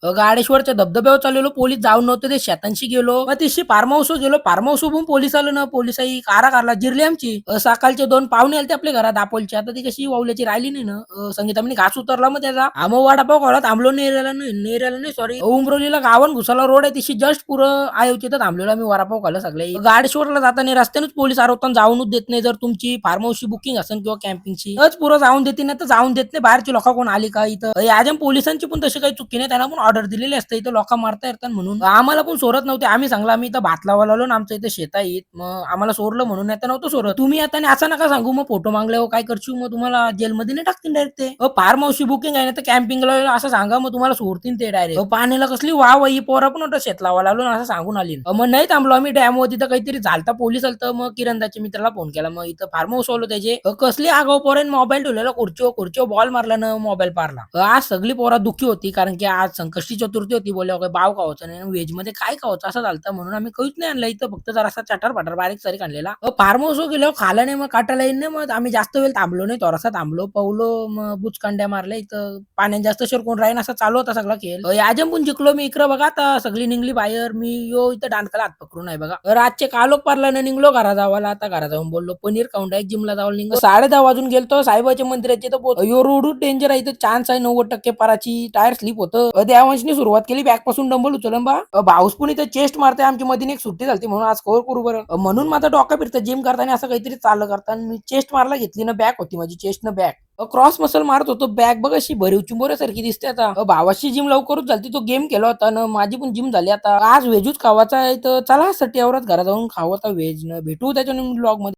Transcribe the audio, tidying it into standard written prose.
गाडेश्वरच्या धबधब्यावर चाललेलो, पोलीस जाऊन नव्हते ते शेतांशी गेलो. मग तिशी फार्म हाऊसवर गेलो. फार्म हाऊसवरून पोलीस आलो ना, पोलिसाई कारा जिरली आमची. सकाळचे 2 पाहुणे आले आपल्या घरात दापोलचे. आता ती कशी वावल्याची राहिली नाही ना. संगीता म्हणे घास उतरला मग त्याचा. मग वडापाव खाला थांबलो नेऱ्याला नाही सॉरी उमरोलीला गावन घुसाला रोड आहे तिशी जस्ट पुरं आहे तिथं थांबलेलो आम्ही वडापाव खाल्ला सगळे. गाडेश्वरला जाताना रस्त्यानेच पोलीस अडवताना जाऊनच देत नाही जर तुमची फार्म हाऊसची बुकिंग असेल किंवा कॅम्पिंगची. तरच पुरं जाऊन देते नाही तर जाऊन देत नाही. बाहेरची लोक कोण आली का इथं. अजून पोलिसांची पण तशी काही चुकी नाही. त्यांना पण ऑर्डर दिलेली असते इथं लोक मारता येतात म्हणून. आम्हाला पण सोडत नव्हते. आम्ही सांगला आम्ही इथं भात लावायला आलो ना आमच्या इथं शेत आहेत. मग आम्हाला सोडलं म्हणून आता नव्हतं सोडत. तुम्ही आता असं नका सांगू मग फोटो मागल्यावर काय करशील मग तुम्हाला जेलमध्ये नाही टाकतील डायरेक्ट ते. फार्म हाऊसची बुकिंग आहे ना तर कॅम्पिंगला असं सांगा मग तुम्हाला सोडतील ते डायरेक्ट. पाण्याला कसली वाव ही पोरं पण होतं शेत लावायला आलो ना असं सांगून आली. मग नाही थांबलो आम्ही डॅमवर तिथं काहीतरी झालता पोलीस आलतं मग किरणदाच्या मित्राला फोन केला. मग इथं फार्म हाऊस आलो त्याचे. कसली आगाऊ पोरं मोबाईल ठेवलेला खुर्चीवर बॉल मारला ना मोबाईल पारला. आज सगळी पोरं दुःखी होती कारण की आज संकष्टी चतुर्थी होती. बोलले बाव खावायचं नाही व्हेज मध्ये काय खावायचं असं झालं म्हणून आम्ही काहीच नाही आणलं इथं फक्त जरासा चटार पटार बारीक सारीक आणलेला. फार्म हाऊस गेलो खाला नाही मग काटायला येईल नाही मग आम्ही जास्त वेळ थांबलो नाही थोडासा थांबलो पवलो मग बुचकांड्या मारल्या इथं पाण्यात जास्त शिरकून राहीन असं चालू होता सगळा खेळ. आजम पण जिंकलो मी इकडं बघा आता सगळी निघली बाहेर मी इथं डानकाला हात पकडून आहे बघा. रातचे कालोख पारला ना निघलो घरा जावाला आता घरा जाऊन बोललो पनीर खाऊन डायरेक्ट जिमला जावं निघलो 10:30 वाजून गेलतो साईबाच्या मंदिराची तर रोड डेंजर आहे इथं चान्स आहे 90% पाराची टायर स्लिप होतं. देवांशनी सुरुवात केली बॅग पासून डंबल उचलून बा भाऊस पण इथं चेस्ट मारते आमची मध्ये एक सुट्टी झाली म्हणून आज कव्हर करू बरं म्हणून माझा डोका फिरतं जिम करताना असं काहीतरी चाललं करताना मी चेस्ट मारला घेतली ना बॅग होती माझी चेस्ट न बॅग क्रॉस मसल मारत होतो बॅग बघ अशी भरीव चिंबोऱ्यासारखी दिसते आता. भावाची जिम लवकरच झाली तो गेम केला होता ना माझी पण जिम झाली आता आज व्हेजच खावाचा आहे तर चला साठी आवरात घरा जाऊन खावा व्हेज न भेटू त्याच्या ब्लॉग मध्ये.